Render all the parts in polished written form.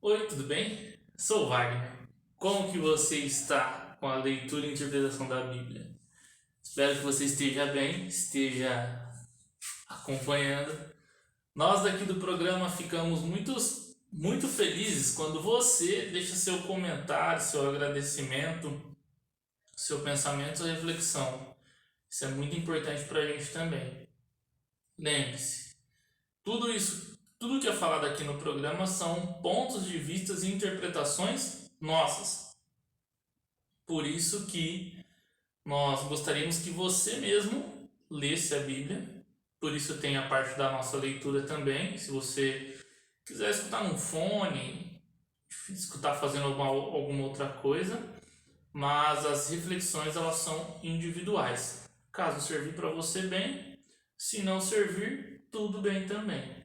Oi, tudo bem? Sou Wagner. Como que você está com a leitura e interpretação da Bíblia? Espero que você esteja bem, esteja acompanhando. Nós daqui do programa ficamos muito felizes quando você deixa seu comentário, seu agradecimento, seu pensamento, sua reflexão. Isso é muito importante para a gente também. Lembre-se, tudo que é falado aqui no programa são pontos de vistas e interpretações nossas. Por isso que nós gostaríamos que você mesmo lesse a Bíblia. Por isso tem a parte da nossa leitura também. Se você quiser escutar no fone, escutar fazendo alguma outra coisa, mas as reflexões elas são individuais. Caso servir para você bem, se não servir, tudo bem também.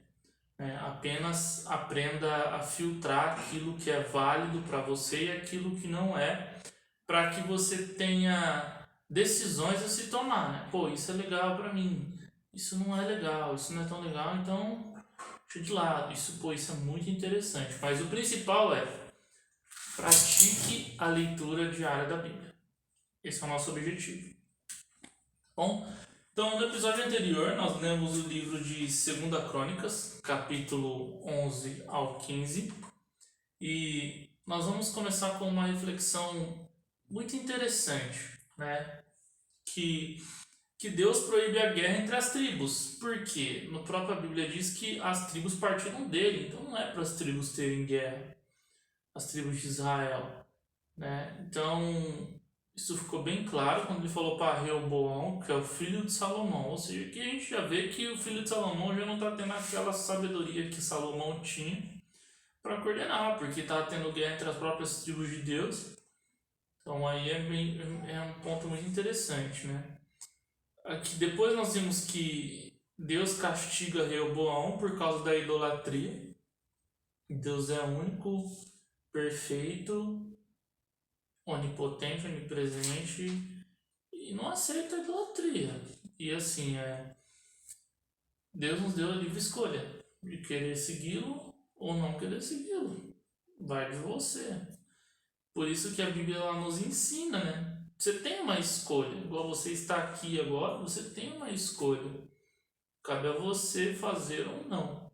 Apenas aprenda a filtrar aquilo que é válido para você e aquilo que não é, para que você tenha decisões a se tomar, né? Pô, isso é legal para mim, isso não é legal, isso não é tão legal, então deixa de lado. Isso é muito interessante. Mas o principal é pratique a leitura diária da Bíblia. Esse é o nosso objetivo. Bom, então no episódio anterior nós lemos o livro de 2 Crônicas, capítulo 11 ao 15, e nós vamos começar com uma reflexão muito interessante, né? Que Deus proíbe a guerra entre as tribos, porque no própria Bíblia diz que as tribos partiram dele, então não é para as tribos terem guerra, as tribos de Israel, né? Então isso ficou bem claro quando ele falou para Reoboão, que é o filho de Salomão, ou seja, que a gente já vê que o filho de Salomão já não está tendo aquela sabedoria que Salomão tinha para coordenar, porque está tendo guerra entre as próprias tribos de Deus. Então aí é um ponto muito interessante, né? Aqui depois nós vimos que Deus castiga Reoboão por causa da idolatria. Deus é único, perfeito, onipotente, onipresente e não aceita a idolatria. E assim, Deus nos deu a livre escolha de querer segui-lo ou não querer segui-lo. Vai de você. Por isso que a Bíblia ela nos ensina, né? Você tem uma escolha. Igual você está aqui agora, você tem uma escolha. Cabe a você fazer ou não.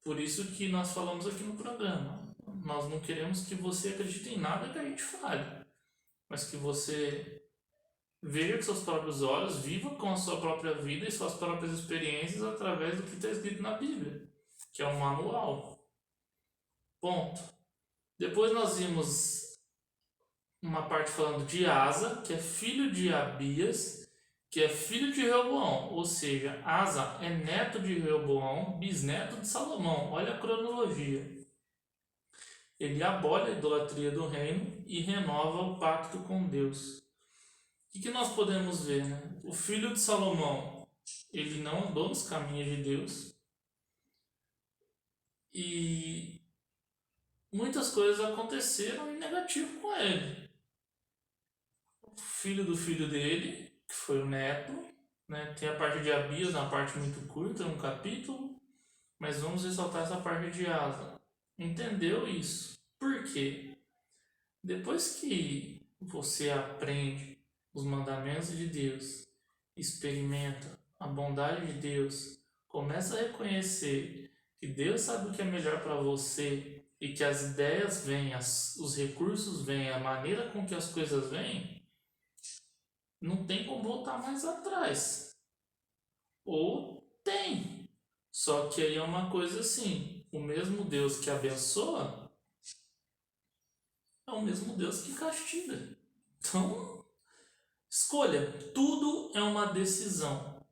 Por isso que nós falamos aqui no programa. Nós não queremos que você acredite em nada que a gente fale, mas que você veja com seus próprios olhos, viva com a sua própria vida e suas próprias experiências através do que está escrito na Bíblia, que é um manual. Ponto. Depois nós vimos uma parte falando de Asa, que é filho de Abias, que é filho de Reoboão, ou seja, Asa é neto de Reoboão, bisneto de Salomão. Olha a cronologia. Ele abole a idolatria do reino e renova o pacto com Deus. O que nós podemos ver, né? O filho de Salomão, ele não andou nos caminhos de Deus e muitas coisas aconteceram em negativo com ele. O filho do filho dele, que foi o neto, né? Tem a parte de Abias, uma parte muito curta, um capítulo, mas vamos ressaltar essa parte de Asa. Entendeu isso? Por quê? Depois que você aprende os mandamentos de Deus, experimenta a bondade de Deus, começa a reconhecer que Deus sabe o que é melhor para você e que as ideias vêm, os recursos vêm, a maneira com que as coisas vêm, não tem como voltar mais atrás. Ou tem. Só que aí é uma coisa assim, o mesmo Deus que abençoa é o mesmo Deus que castiga. Então, escolha. Tudo é uma decisão.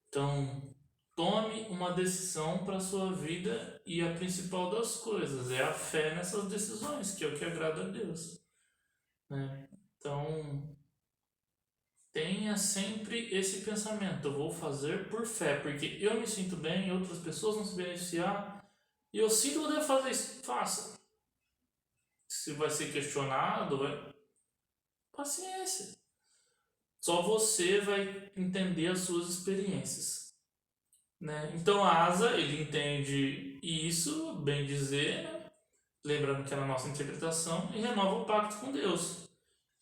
Então, tome uma decisão para a sua vida e a principal das coisas é a fé nessas decisões, que é o que agrada a Deus, né? Então, tenha sempre esse pensamento: eu vou fazer por fé, porque eu me sinto bem, outras pessoas vão se beneficiar e eu sinto que eu devo fazer isso. Faça. Se vai ser questionado, paciência. Só você vai entender as suas experiências, né? Então a Asa, ele entende isso, bem dizer, né? lembrando que é na nossa interpretação, e renova o pacto com Deus,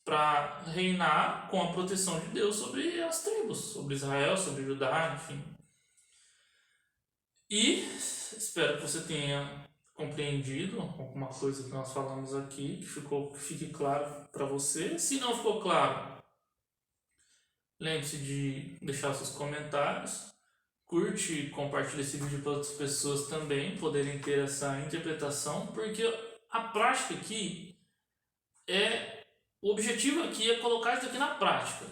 para reinar com a proteção de Deus sobre as tribos, sobre Israel, sobre Judá, enfim. E espero que você tenha compreendido alguma coisa que nós falamos aqui, que fique claro para você. Se não ficou claro, lembre-se de deixar seus comentários, curte e compartilhe esse vídeo para outras pessoas também poderem ter essa interpretação, porque a prática aqui o objetivo aqui é colocar isso aqui na prática.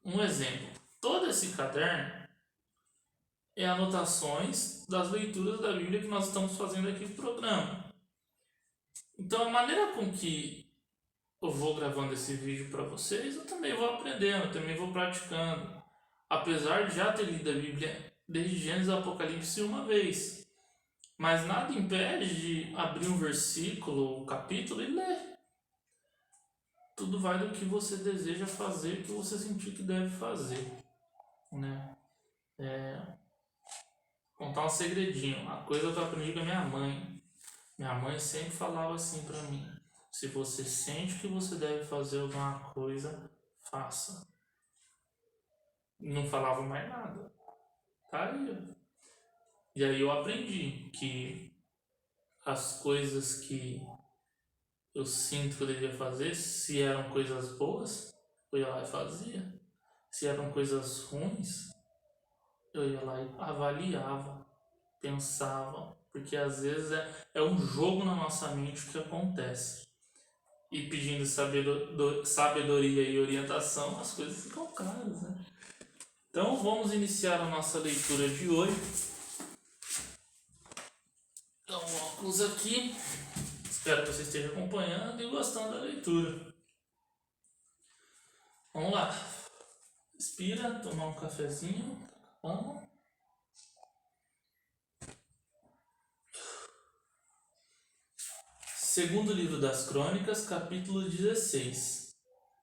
Um exemplo, todo esse caderno é anotações das leituras da Bíblia que nós estamos fazendo aqui no programa. Então, a maneira com que eu vou gravando esse vídeo para vocês, eu também vou aprendendo, eu também vou praticando. Apesar de já ter lido a Bíblia desde Gênesis ao Apocalipse uma vez. Mas nada impede de abrir um versículo, um capítulo e ler. Tudo vai do que você deseja fazer, que você sentir que deve fazer, né? Contar um segredinho, uma coisa que eu aprendi com a minha mãe. Minha mãe sempre falava assim pra mim: se você sente que você deve fazer alguma coisa, faça. Não falava mais nada. Tá aí, ó. E aí eu aprendi que as coisas que eu sinto que eu devia fazer, se eram coisas boas, eu ia lá e fazia. Se eram coisas ruins, eu ia lá e avaliava, pensava, porque às vezes é um jogo na nossa mente que acontece. E pedindo sabedoria e orientação, as coisas ficam claras, né? Então vamos iniciar a nossa leitura de hoje. Então, óculos aqui. Espero que você esteja acompanhando e gostando da leitura. Vamos lá. Respira, tomar um cafezinho. Vamos. Segundo livro das Crônicas, capítulo 16.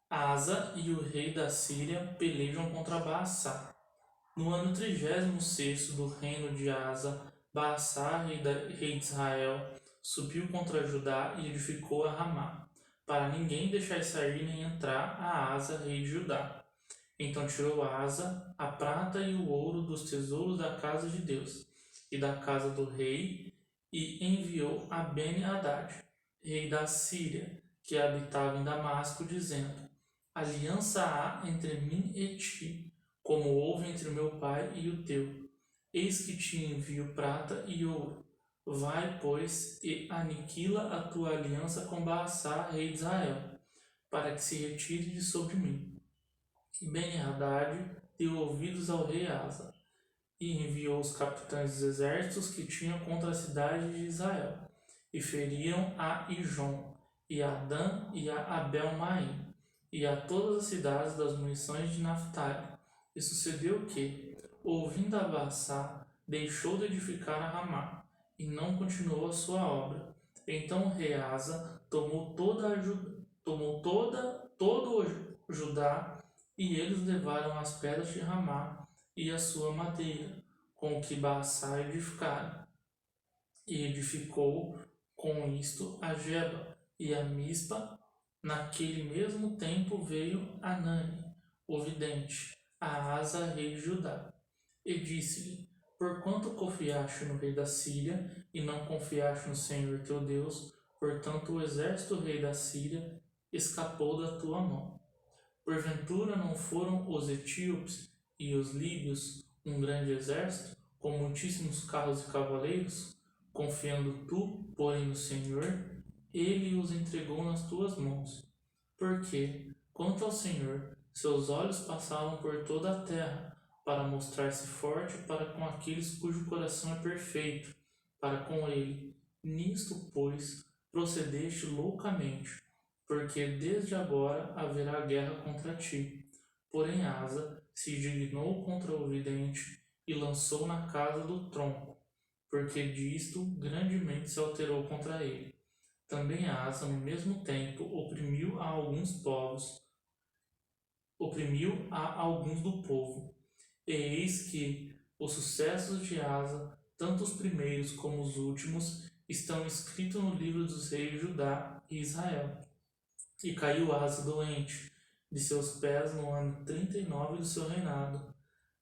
Asa e o rei da Síria pelejam contra Baassá. No ano 36º do reino de Asa, Baassá, rei de Israel, subiu contra Judá e edificou a Ramá, para ninguém deixar sair nem entrar a Asa, rei de Judá. Então tirou Asa a prata e o ouro dos tesouros da casa de Deus e da casa do rei, e enviou a Ben-Hadad, rei da Síria, que habitava em Damasco, dizendo: aliança há entre mim e ti, como houve entre meu pai e o teu. Eis que te envio prata e ouro. Vai, pois, e aniquila a tua aliança com Baassá, rei de Israel, para que se retire de sobre mim. E Ben-Hadad deu ouvidos ao rei Asa, e enviou os capitães dos exércitos que tinham contra a cidade de Israel, e feriram a Ijon, e a Dan, e a Abel-Maim, e a todas as cidades das munições de Naftali. E sucedeu que, ouvindo Baassá, deixou de edificar a Ramá, e não continuou a sua obra. Então o rei Asa tomou todo o Judá, e eles levaram as pedras de Ramá e a sua madeira, com que Baassá edificara. E edificou com isto a Geba e a Mispa. Naquele mesmo tempo veio Anani, o vidente, a Asa, rei de Judá, e disse-lhe: porquanto confiaste no rei da Síria, e não confiaste no Senhor teu Deus, portanto o exército do rei da Síria escapou da tua mão. Porventura não foram os etíopes e os líbios um grande exército, com muitíssimos carros e cavaleiros? Confiando tu, porém, no Senhor, ele os entregou nas tuas mãos. Porque, quanto ao Senhor, seus olhos passavam por toda a terra, para mostrar-se forte para com aqueles cujo coração é perfeito, para com ele. Nisto, pois, procedeste loucamente, porque desde agora haverá guerra contra ti. Porém Asa se dignou contra o vidente e lançou na casa do tronco, porque disto grandemente se alterou contra ele. Também Asa, no mesmo tempo, oprimiu a alguns do povo. E eis que os sucessos de Asa, tanto os primeiros como os últimos, estão escritos no livro dos reis de Judá e Israel. E caiu Asa doente de seus pés no ano 39 do seu reinado.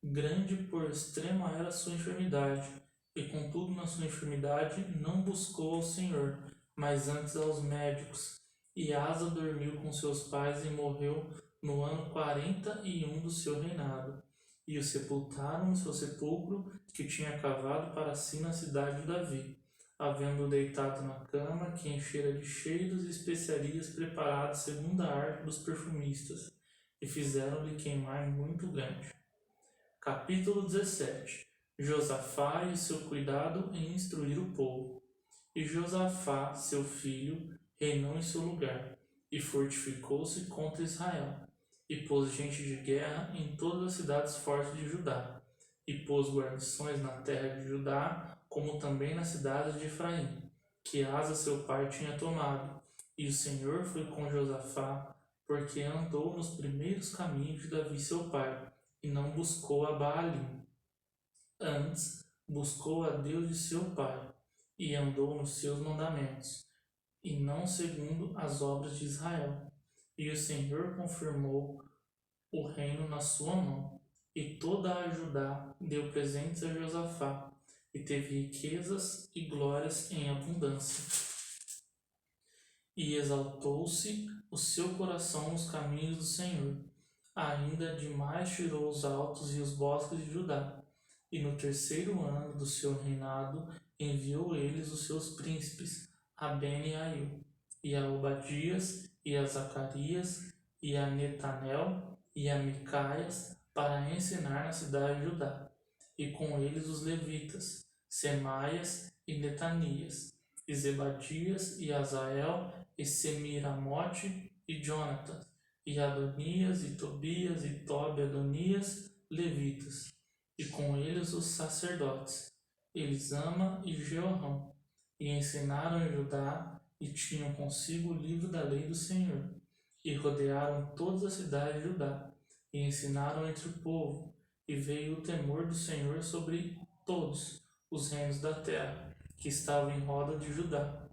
Grande por extremo era a sua enfermidade, e contudo na sua enfermidade não buscou ao Senhor, mas antes aos médicos. E Asa dormiu com seus pais e morreu no ano 41 do seu reinado. E o sepultaram no seu sepulcro, que tinha cavado para si na cidade de Davi, havendo deitado na cama que enchera de cheiros e especiarias preparadas segundo a arte dos perfumistas, e fizeram-lhe queimar muito grande. Capítulo 17. Josafá e o seu cuidado em instruir o povo. E Josafá, seu filho, reinou em seu lugar, e fortificou-se contra Israel, e pôs gente de guerra em todas as cidades fortes de Judá, e pôs guarnições na terra de Judá, como também nas cidades de Efraim, que Asa seu pai tinha tomado. E o Senhor foi com Josafá, porque andou nos primeiros caminhos de Davi seu pai, e não buscou a Baalim. Antes, buscou a Deus de seu pai, e andou nos seus mandamentos, e não segundo as obras de Israel. E o Senhor confirmou o reino na sua mão, e toda a Judá deu presentes a Josafá, e teve riquezas e glórias em abundância. E exaltou-se o seu coração nos caminhos do Senhor. Ainda demais tirou os altos e os bosques de Judá. E no terceiro ano do seu reinado enviou eles os seus príncipes, a Ben e a Il, e a Obadias, e a Zacarias, e a Netanel, e a Micaias, para ensinar na cidade de Judá. E com eles os levitas, Semaias e Netanias, e Zebadias, e Azael, e Semiramote, e Jonatas, e Adonias, e Tobias, e Tobi, Adonias, levitas, e com eles os sacerdotes, Elisama e Jeorão, e ensinaram em Judá, e tinham consigo o livro da lei do Senhor, e rodearam todas as cidades de Judá, e ensinaram entre o povo, e veio o temor do Senhor sobre todos os reinos da terra, que estavam em roda de Judá,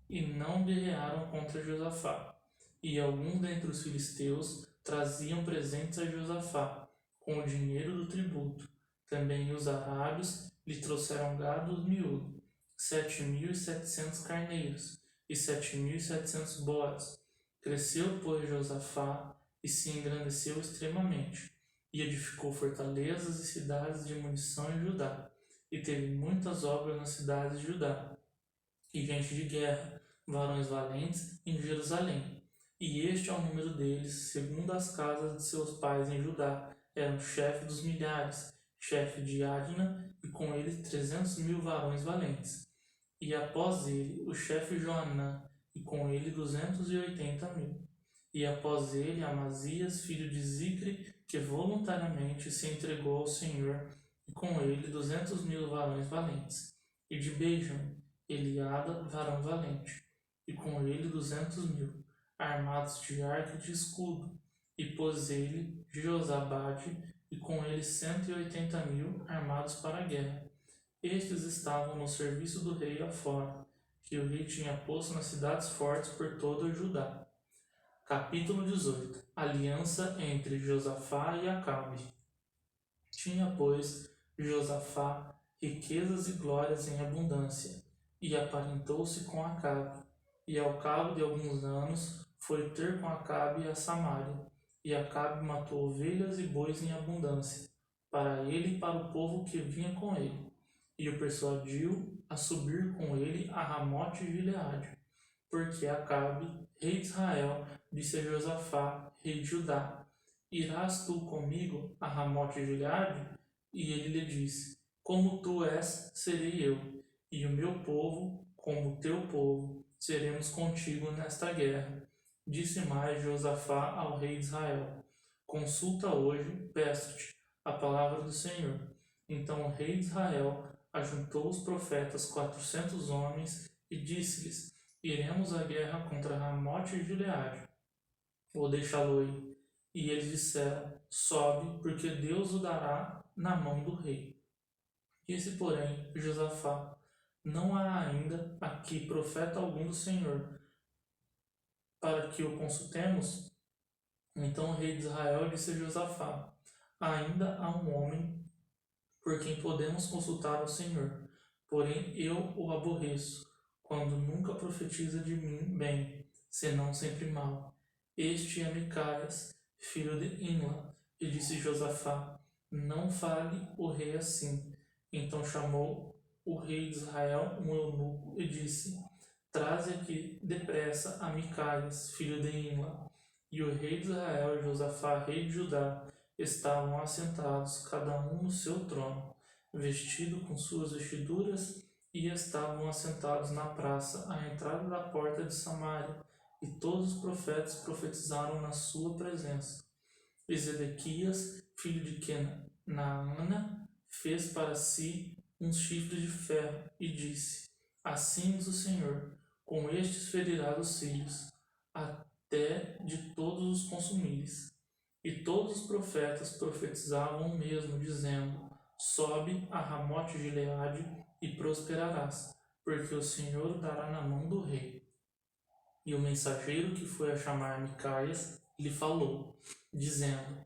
e não guerrearam contra Josafá. E alguns dentre os filisteus traziam presentes a Josafá, com o dinheiro do tributo. Também os arábios lhe trouxeram gados miúdo, 7.700 carneiros, e 7.700 bodes. Cresceu, pois, Josafá, e se engrandeceu extremamente, e edificou fortalezas e cidades de munição em Judá, e teve muitas obras nas cidades de Judá, e gente de guerra, varões valentes, em Jerusalém. E este é o número deles, segundo as casas de seus pais em Judá, eram chefe dos milhares, chefe de Adna, e com ele 300.000 varões valentes. E após ele, o chefe Joanã, e com ele 280.000. E após ele, Amazias, filho de Zicre, que voluntariamente se entregou ao Senhor, e com ele 200.000 varões valentes. E de Benjamim, Eliada, varão valente, e com ele 200.000, armados de arco e de escudo. E pôs ele Josabade, e com ele 180.000, armados para a guerra. Estes estavam no serviço do rei afora, que o rei tinha posto nas cidades fortes por todo o Judá. Capítulo 18. Aliança entre Josafá e Acabe. Tinha, pois, Josafá riquezas e glórias em abundância, e aparentou-se com Acabe. E ao cabo de alguns anos foi ter com Acabe a Samaria, e Acabe matou ovelhas e bois em abundância, para ele e para o povo que vinha com ele, e o persuadiu a subir com ele a Ramote de Gileade, porque Acabe, rei de Israel, disse a Josafá, rei de Judá: Irás tu comigo a Ramote de Gileade? E ele lhe disse: Como tu és, serei eu, e o meu povo, como o teu povo, seremos contigo nesta guerra. Disse mais Josafá ao rei de Israel: Consulta hoje, peço-te, a palavra do Senhor. Então o rei de Israel ajuntou os profetas 400 homens e disse-lhes: Iremos à guerra contra Ramote de Gileade, ou deixá-lo ir. E eles disseram: Sobe, porque Deus o dará na mão do rei. Disse, porém, Josafá: não há ainda aqui profeta algum do Senhor, para que o consultemos? Então o rei de Israel disse a Josafá: ainda há um homem por quem podemos consultar ao Senhor, porém eu o aborreço, quando nunca profetiza de mim bem, senão sempre mal. Este é Micaias, filho de Imla. E disse Josafá: não fale o rei assim. Então chamou o rei de Israel um eunuco e disse: traze aqui depressa a Micaias, filho de Imla. E o rei de Israel e Josafá, rei de Judá, estavam assentados, cada um no seu trono, vestido com suas vestiduras, e estavam assentados na praça, à entrada da porta de Samaria, e todos os profetas profetizaram na sua presença. E Zedequias, filho de Kenaana, fez para si uns chifres de ferro, e disse: assim diz o Senhor, com estes ferirás os filhos, até de todos os consumires. E todos os profetas profetizavam o mesmo, dizendo: sobe a Ramote de Gileade e prosperarás, porque o Senhor dará na mão do rei. E o mensageiro que foi a chamar Micaias lhe falou, dizendo: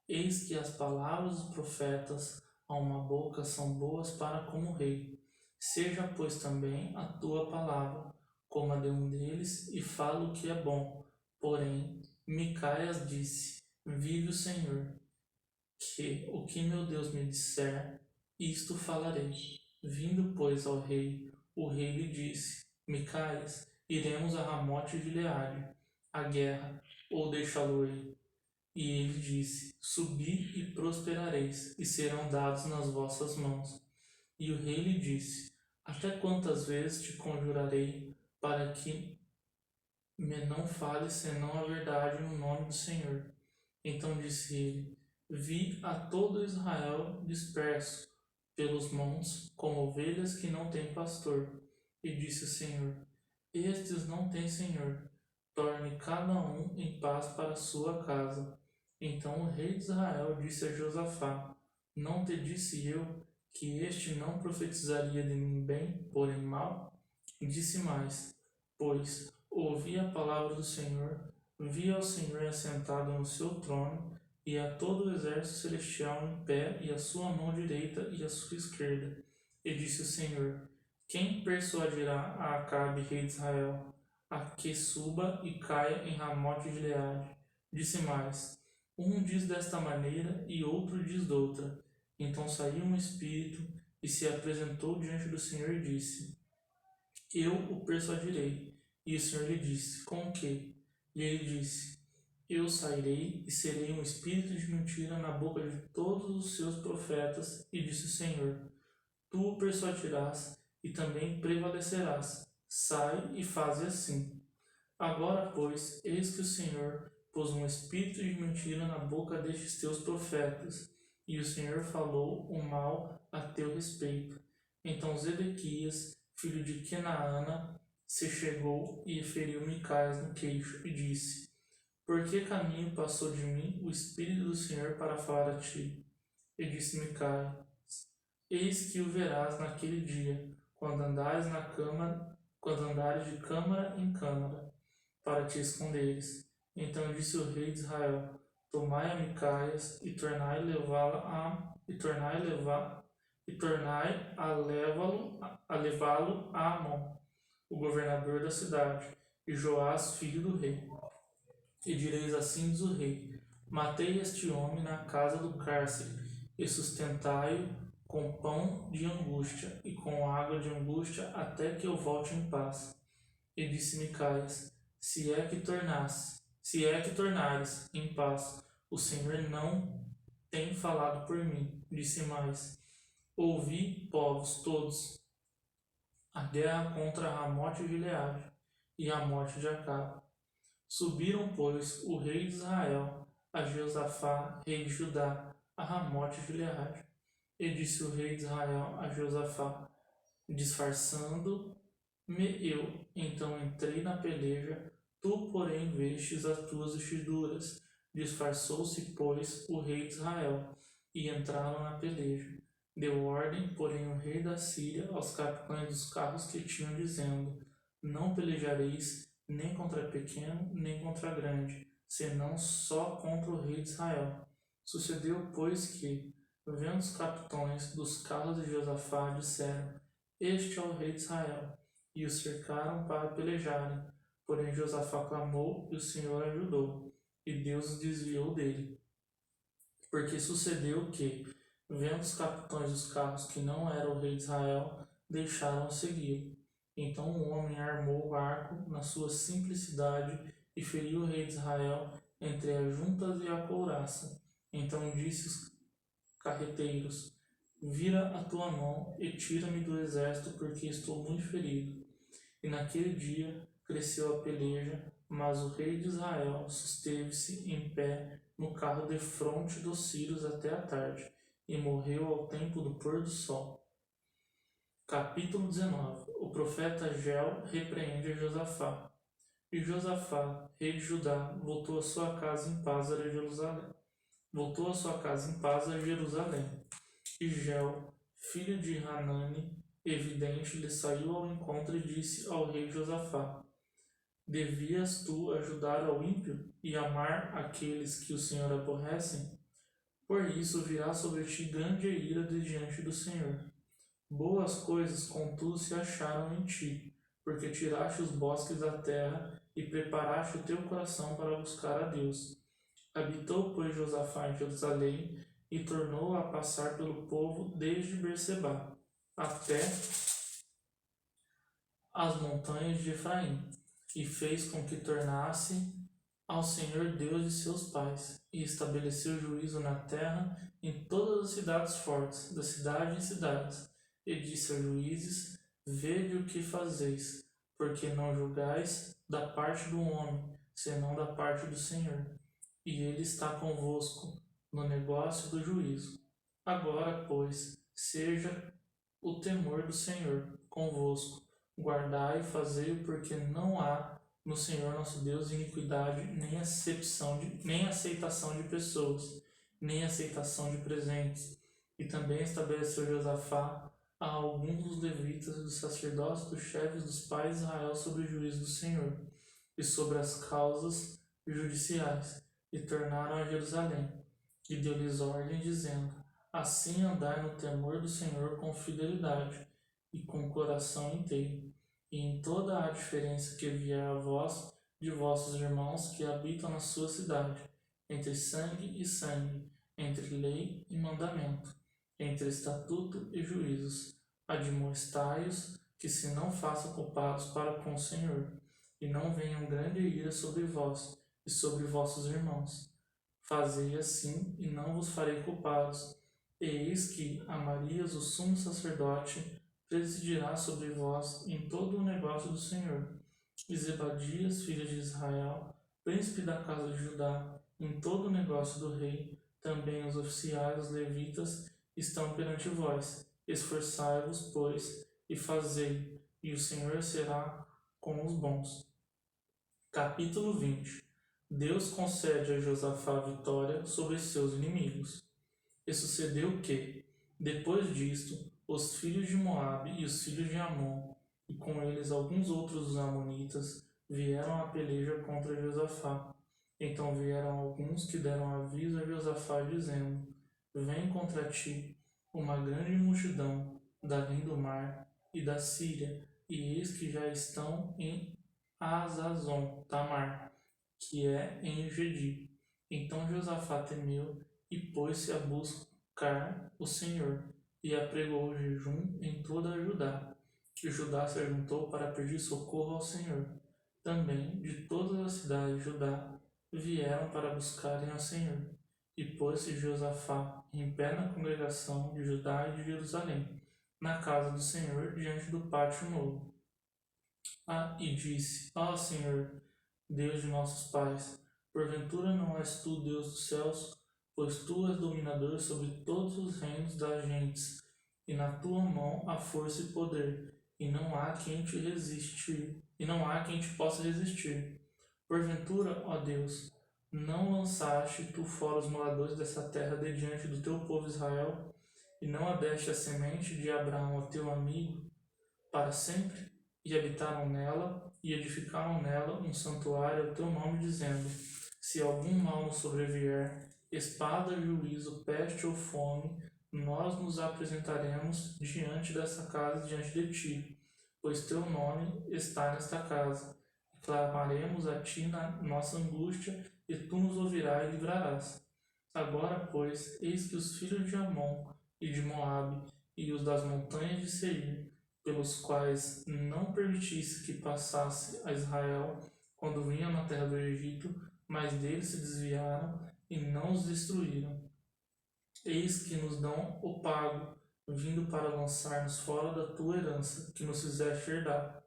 eis que as palavras dos profetas a uma boca são boas para como rei. Seja, pois, também a tua palavra como a de um deles, e fala o que é bom. Porém, Micaias disse: vive o Senhor, que o que meu Deus me disser, isto falarei. Vindo, pois, ao rei, o rei lhe disse: Micaias, iremos a Ramote de Gileade, a guerra, ou deixá-lo-ei? E ele disse: subi e prosperareis, e serão dados nas vossas mãos. E o rei lhe disse: até quantas vezes te conjurarei, para que me não fales senão a verdade no nome do Senhor? Então disse ele: vi a todo Israel disperso pelos montes, como ovelhas que não têm pastor. E disse o Senhor: estes não têm Senhor. Torne cada um em paz para a sua casa. Então o rei de Israel disse a Josafá: não te disse eu que este não profetizaria de mim bem, porém mal? E disse mais: pois ouvi a palavra do Senhor, vi ao Senhor assentado no seu trono, e a todo o exército celestial em pé, e a sua mão direita e a sua esquerda. E disse o Senhor: quem persuadirá a Acabe, rei de Israel, a que suba e caia em Ramote de Gileade? Disse mais: um diz desta maneira e outro diz doutra. Então saiu um espírito e se apresentou diante do Senhor e disse: eu o persuadirei. E o Senhor lhe disse: com o quê? E ele disse: eu sairei e serei um espírito de mentira na boca de todos os seus profetas. E disse o Senhor: tu o persuadirás e também prevalecerás. Sai e faze assim. Agora, pois, eis que o Senhor pôs um espírito de mentira na boca destes teus profetas, e o Senhor falou o mal a teu respeito. Então Zedequias, filho de Kenaana, se chegou e feriu Micaias no queixo, e disse: por que caminho passou de mim o Espírito do Senhor para falar a ti? E disse Micaias: eis que o verás naquele dia, quando andares de câmara em câmara, para te esconderes. Então disse o rei de Israel: tomai a Micaias e tornai a levá-lo a Amon, o governador da cidade, e Joás, filho do rei. E direis assim diz o rei: matei este homem na casa do cárcere, e sustentai-o com pão de angústia e com água de angústia até que eu volte em paz. E disse Micaias: se é que tornares em paz, o Senhor não tem falado por mim. Disse mais: ouvi, povos todos, a guerra contra Ramote de Gileade e a morte de Acabe. Subiram, pois, o rei de Israel a Josafá, rei de Judá, a Ramote de Gileade. E disse o rei de Israel a Josafá: disfarçando-me eu, então entrei na peleja, tu, porém, vestes as tuas vestiduras. Disfarçou-se, pois, o rei de Israel, e entraram na peleja. Deu ordem, porém, o rei da Síria aos capitães dos carros que tinham, dizendo: Não pelejareis nem contra pequeno, nem contra grande, senão só contra o rei de Israel. Sucedeu, pois, que, vendo os capitães dos carros de Josafá, disseram: Este é o rei de Israel, e o cercaram para pelejarem. Porém Josafá clamou, e o Senhor ajudou, e Deus os desviou dele. Porque sucedeu que, vendo os capitães dos carros que não era o rei de Israel, deixaram segui-lo. Então o homem armou o arco na sua simplicidade e feriu o rei de Israel entre as juntas e a couraça. Então disse os carreteiros: Vira a tua mão e tira-me do exército, porque estou muito ferido. E naquele dia cresceu a peleja, mas o rei de Israel susteve-se em pé no carro defronte dos sírios até a tarde, e morreu ao tempo do pôr do sol. Capítulo 19. O profeta Gel repreende Josafá. E Josafá, rei de Judá, voltou a sua casa em paz a Jerusalém. E Gel, filho de Hanani, evidente, lhe saiu ao encontro e disse ao rei Josafá: Devias tu ajudar ao ímpio e amar aqueles que o Senhor aborrece? Por isso virá sobre ti grande ira de diante do Senhor. Boas coisas, contudo, se acharam em ti, porque tiraste os bosques da terra e preparaste o teu coração para buscar a Deus. Habitou, pois, Josafá em Jerusalém e tornou a passar pelo povo desde Berseba até as montanhas de Efraim, e fez com que tornasse ao Senhor Deus de seus pais, e estabeleceu juízo na terra em todas as cidades fortes, da cidade em cidades, e disse aos juízes: Vede o que fazeis, porque não julgais da parte do homem, senão da parte do Senhor. E ele está convosco no negócio do juízo. Agora, pois, seja o temor do Senhor convosco. Guardai e fazei-o, porque não há no Senhor nosso Deus iniquidade, nem aceitação de pessoas, nem aceitação de presentes. E também estabeleceu Josafá a alguns dos levitas, dos sacerdotes, dos chefes dos pais de Israel sobre o juízo do Senhor e sobre as causas judiciais, e tornaram a Jerusalém. E deu-lhes ordem, dizendo: Assim andai no temor do Senhor com fidelidade e com coração inteiro, e em toda a diferença que vier a vós de vossos irmãos que habitam na sua cidade, entre sangue e sangue, entre lei e mandamento, entre estatuto e juízos, admoestai-os que se não façam culpados para com o Senhor, e não venham grande ira sobre vós e sobre vossos irmãos. Fazei assim, e não vos farei culpados. E eis que Amarias, o sumo sacerdote, presidirá sobre vós em todo o negócio do Senhor. E Zebadias, filho de Israel, príncipe da casa de Judá, em todo o negócio do rei, também os oficiais, os levitas, estão perante vós. Esforçai-vos, pois, e fazei, e o Senhor será com os bons. Capítulo 20. Deus concede a Josafá vitória sobre seus inimigos. E sucedeu que, depois disto, os filhos de Moabe e os filhos de Amon, e com eles alguns outros dos amonitas, vieram à peleja contra Josafá. Então vieram alguns que deram aviso a Josafá, dizendo: Vem contra ti uma grande multidão da além do mar e da Síria, e eis que já estão em Azazon Tamar, que é em Engedi. Então Josafá temeu e pôs-se a buscar o Senhor, e apregou o jejum em toda a Judá. E Judá se ajuntou para pedir socorro ao Senhor. Também de todas as cidades de Judá vieram para buscarem ao Senhor. E pôs-se Josafá em pé na congregação de Judá e de Jerusalém, na casa do Senhor, diante do pátio novo. E disse: Senhor, Deus de nossos pais, porventura não és tu Deus dos céus, pois tu és dominador sobre todos os reinos das gentes, e na tua mão há força e poder, e não há quem te resistir, e não há quem te possa resistir. Porventura, ó Deus, não lançaste tu fora os moradores dessa terra de diante do teu povo Israel? e não a deste a semente de Abraão, o teu amigo, para sempre? E habitaram nela, e edificaram nela um santuário ao teu nome, dizendo: se algum mal nos sobrevier, espada, juízo, peste ou fome, nós nos apresentaremos diante dessa casa, diante de ti, pois teu nome está nesta casa. E clamaremos a ti na nossa angústia, e tu nos ouvirás e livrarás. Agora, pois, eis que os filhos de Amon e de Moabe e os das montanhas de Seir, pelos quais não permitisse que passasse a Israel quando vinham na terra do Egito, mas deles se desviaram e não os destruíram. Eis que nos dão o pago, vindo para lançar-nos fora da tua herança, que nos fizeste herdar.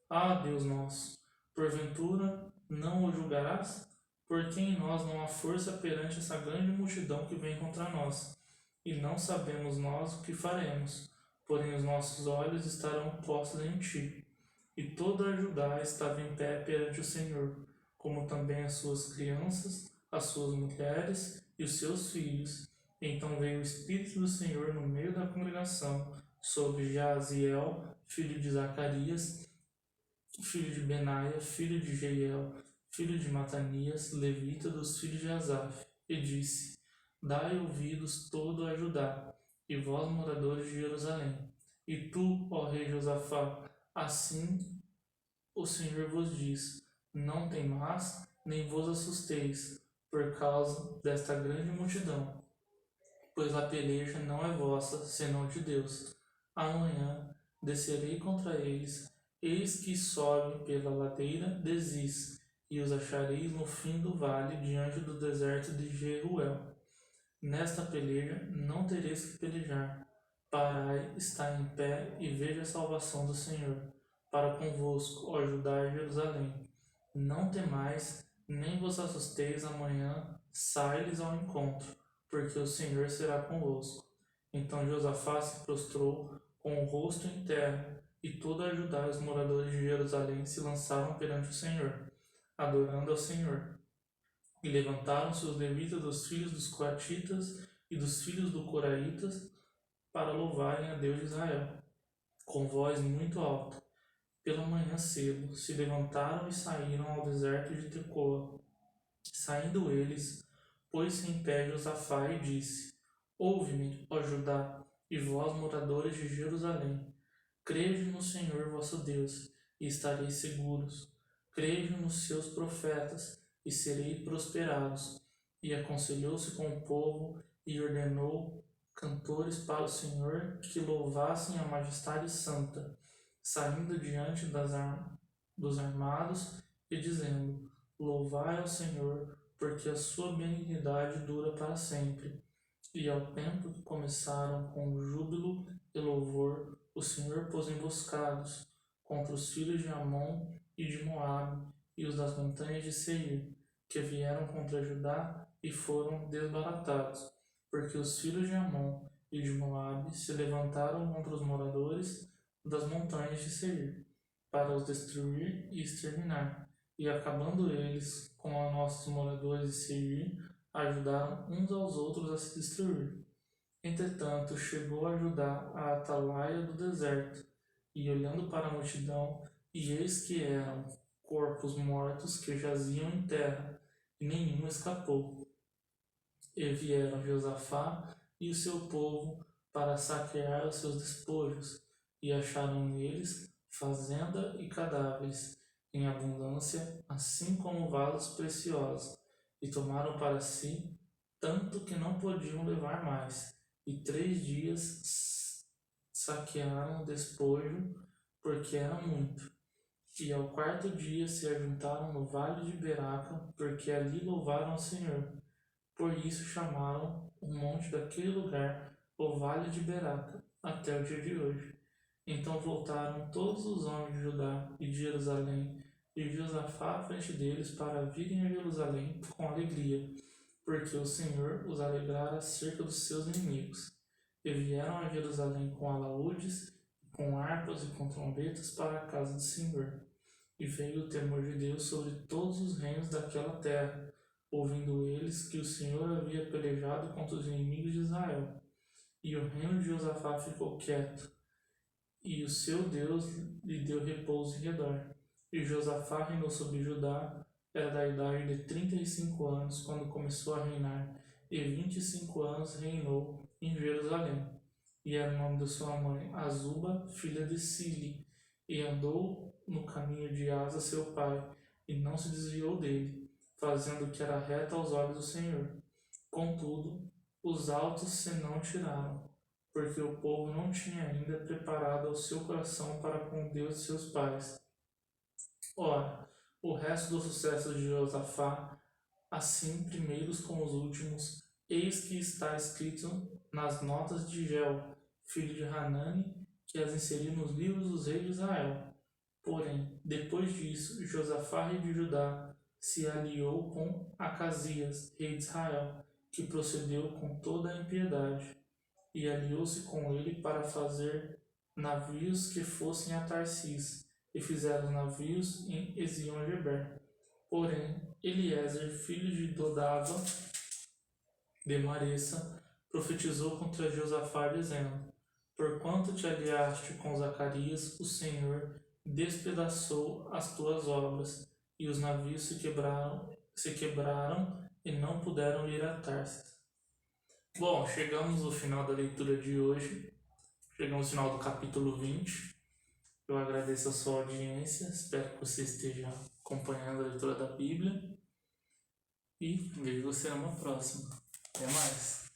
Ah, Deus nosso, porventura não o julgarás? Porque em nós não há força perante essa grande multidão que vem contra nós, e não sabemos nós o que faremos, porém os nossos olhos estarão postos em ti. E toda a Judá estava em pé perante o Senhor, como também as suas crianças, as suas mulheres e os seus filhos. Então veio o Espírito do Senhor no meio da congregação sobre Jaziel, filho de Zacarias, filho de Benaia, filho de Jeiel, filho de Matanias, levita dos filhos de Asaf, e disse: dai ouvidos todo a Judá, e vós, moradores de Jerusalém. E tu, ó rei Josafá, assim o Senhor vos diz: não temais, nem vos assusteis, por causa desta grande multidão, pois a peleja não é vossa, senão de Deus. Amanhã descerei contra eles, eis que sobem pela ladeira de Ziz, e os achareis no fim do vale, diante do deserto de Jeruel. Nesta peleja não tereis que pelejar. Parai, está em pé, e veja a salvação do Senhor, para convosco, ó Judá e Jerusalém. Não temais, nem vos assusteis, amanhã sai-lhes ao encontro, porque o Senhor será convosco. Então Josafá se prostrou com o rosto em terra, e toda a Judá e os moradores de Jerusalém se lançaram perante o Senhor, adorando ao Senhor. E levantaram-se os levitas dos filhos dos coatitas e dos filhos do coraitas para louvarem a Deus de Israel, com voz muito alta. Pela manhã cedo se levantaram e saíram ao deserto de Tecoa. Saindo eles, pôs-se em pé Josafá e disse: ouve-me, ó Judá, e vós, moradores de Jerusalém. Crede no Senhor vosso Deus, e estareis seguros. Crede nos seus profetas, e sereis prosperados. E aconselhou-se com o povo, e ordenou cantores para o Senhor que louvassem a majestade santa, saindo diante dos armados e dizendo: louvai ao Senhor, porque a sua benignidade dura para sempre. E ao tempo que começaram com júbilo e louvor, o Senhor pôs emboscados contra os filhos de Amon e de Moabe e os das montanhas de Seir, que vieram contra Judá e foram desbaratados, porque os filhos de Amon e de Moabe se levantaram contra os moradores das montanhas de Seir, para os destruir e exterminar. E acabando eles com os nossos moradores de Seir, ajudaram uns aos outros a se destruir. Entretanto, chegou a Judá a atalaia do deserto, e olhando para a multidão, e eis que eram corpos mortos que jaziam em terra, e nenhum escapou. E vieram Josafá e o seu povo para saquear os seus despojos, e acharam neles fazenda e cadáveres, em abundância, assim como vasos preciosos, e tomaram para si tanto que não podiam levar mais, e 3 dias saquearam o despojo, porque era muito. E ao 4º dia se ajuntaram no vale de Beraca, porque ali louvaram ao Senhor. Por isso chamaram o monte daquele lugar o Vale de Beraca, até o dia de hoje. Então voltaram todos os homens de Judá e de Jerusalém, e Josafá à frente deles, para virem a Jerusalém com alegria, porque o Senhor os alegrara acerca dos seus inimigos. E vieram a Jerusalém com alaúdes, com harpas e com trombetas para a casa do Senhor. E veio o temor de Deus sobre todos os reinos daquela terra, ouvindo eles que o Senhor havia pelejado contra os inimigos de Israel. e o reino de Josafá ficou quieto, e o seu Deus lhe deu repouso em redor. E Josafá reinou sobre Judá, era da idade de 35 anos quando começou a reinar, e 25 anos reinou em Jerusalém. E era o nome de sua mãe Azuba, filha de Sili, e andou no caminho de Asa seu pai, e não se desviou dele, fazendo o que era reto aos olhos do Senhor. Contudo, os altos se não tiraram, porque o povo não tinha ainda preparado o seu coração para com Deus de seus pais. Ora, o resto do sucesso de Josafá, assim primeiros como os últimos, eis que está escrito nas notas de Gel, filho de Hanani, que as inseriu nos livros dos reis de Israel. Porém, depois disso, Josafá, rei de Judá, se aliou com Acasias, rei de Israel, que procedeu com toda a impiedade, e aliou-se com ele para fazer navios que fossem a Tarsis, e fizeram navios em Ezion-Geber. Porém, Eliezer, filho de Dodava, de Maressa, profetizou contra Josafá, dizendo: Porquanto te aliaste com Zacarias, o Senhor despedaçou as tuas obras, e os navios se quebraram e não puderam ir a Tarsis. Bom, chegamos ao final da leitura de hoje. Chegamos ao final do capítulo 20. Eu agradeço a sua audiência, espero que você esteja acompanhando a leitura da Bíblia e vejo você numa próxima. Até mais!